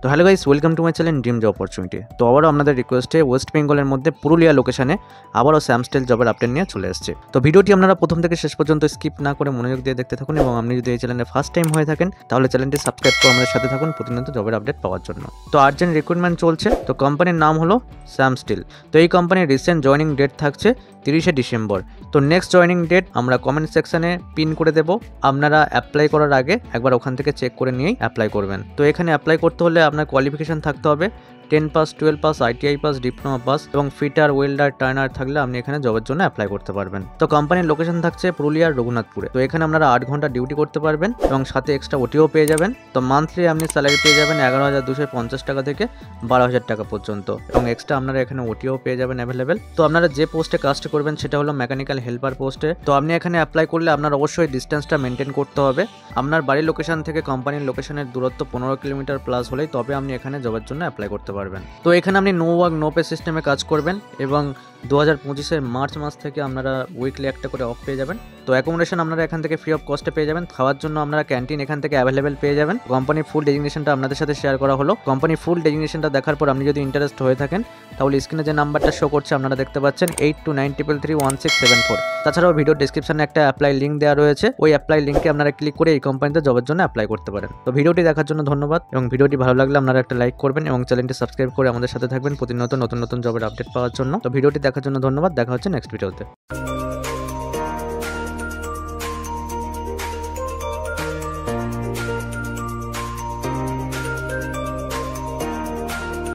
তো hello guys, welcome to my channel dream job opportunity. তো আবারও আপনাদের রিকোয়েস্টে ওয়েস্ট বেঙ্গলের মধ্যে পুরুলিয়া লোকেশনে আবারও স্যামস্টেল জবের আপডেট নিয়ে চলে আসছে। তো ভিডিওটি আপনারা প্রথম থেকে শেষ পর্যন্ত স্কিপ না করে মনোযোগ দিয়ে দেখতে থাকুন, এবং আপনি যদি এই চ্যানেলে ফার্স্ট টাইম হয়ে থাকেন তাহলে চ্যানেলটি সাবস্ক্রাইব করে আমাদের সাথে থাকুন প্রতিনিয়ত জবের আপডেট পাওয়ার জন্য। তো আর্জেন্ট রিক্রুটমেন্ট চলছে। তো কোম্পানির নাম হলো স্যামস্টেল। তো এই কোম্পানির রিসেন্ট জয়নিং ডেট থাকছে 30শে ডিসেম্বর। তো নেক্সট জয়নিং ডেট আমরা কমেন্ট সেকশনে পিন করে দেবো। আপনারা অ্যাপ্লাই করার আগে একবার ওখান থেকে চেক করে নিয়েই অ্যাপ্লাই করবেন। তো এখানে অ্যাপ্লাই করতে হলে আপনার কোয়ালিফিকেশন থাকতে হবে 10 pass, 12 pass, ITI pass, diploma pass এবং ফিটার, ওয়েল্ডার, টার্নার থাকলে আপনি এখানে জবের জন্য অ্যাপ্লাই করতে পারবেন। তো কোম্পানির লোকেশন থাকছে পুরুলিয়ার রঘুনাথপুরে। তো এখানে আপনারা 8 ঘন্টা ডিউটি করতে পারবেন এবং সাথে এক্সট্রা ওটিও পেয়ে যাবেন। তো মান্থলি আপনি স্যালারি পেয়ে যাবেন 11,250 টাকা থেকে 12,000 টাকা পর্যন্ত, এবং এক্সট্রা আপনারা এখানে ওটিও পেয়ে যাবেন অ্যাভেলেবেল। তো আপনারা যে পোস্টে কাজটা করবেন সেটা হলো মেকানিক্যাল হেল্পার পোস্টে। তো আপনি এখানে অ্যাপ্লাই করলে আপনার অবশ্যই ডিস্টেন্সটা মেনটেন করতে হবে। আপনার বাড়ির লোকেশন থেকে কোম্পানির লোকেশনের দূরত্ব 15 কিলোমিটার প্লাস হলেই তবে আপনি এখানে জবের জন্য অ্যাপ্লাই করতে পারবেন। তো এখানে আপনি নো ওয়ার্ক নো পে সিস্টেমে কাজ করবেন, এবং 2025-এর মার্চ মাস থেকে আপনারা উইকলি একটা করে অফ পেয়ে যাবেন। তো অ্যাকোমোডেশন আপনারা এখান থেকে ফ্রি অফ কস্টে পেয়ে যাবেন। খাওয়ার জন্য আপনারা ক্যান্টিন এখান থেকে অ্যাভেলেবেল পেয়ে যাবেন। কোম্পানির ফুল ডেজিগনেশনটা আপনাদের সাথে শেয়ার করা হলো। কোম্পানির ফুল ডেজিগনেশনটা দেখার পর আপনি যদি ইন্টারেস্ট হয়ে থাকেন তাহলে স্ক্রিনে যে নাম্বারটা শো করছে আপনারা দেখতে পাচ্ছেন 8293331674। তাছাড়াও ভিডিও ডিসক্রিপশনে একটা অ্যাপ্লাই লিঙ্ক দেওয়া রয়েছে। ওই অ্যাপ্লাই লিঙ্কে আপনারা ক্লিক করে এই কোম্পানিতে জবের জন্য অ্যাপ্লাই করতে পারেন। তো ভিডিওটি দেখার জন্য ধন্যবাদ, এবং ভিডিওটি ভালো লাগলে আপনারা একটা লাইক করবেন এবং চ্যানেলটি সাবস্ক্রাইব করে আমাদের সাথে থাকবেন প্রতিনিয়ত নতুন নতুন জবের আপডেট পাওয়ার জন্য। তো ভিডিওটি দেখার জন্য ধন্যবাদ, দেখা হচ্ছে নেক্সট ভিডিওতে।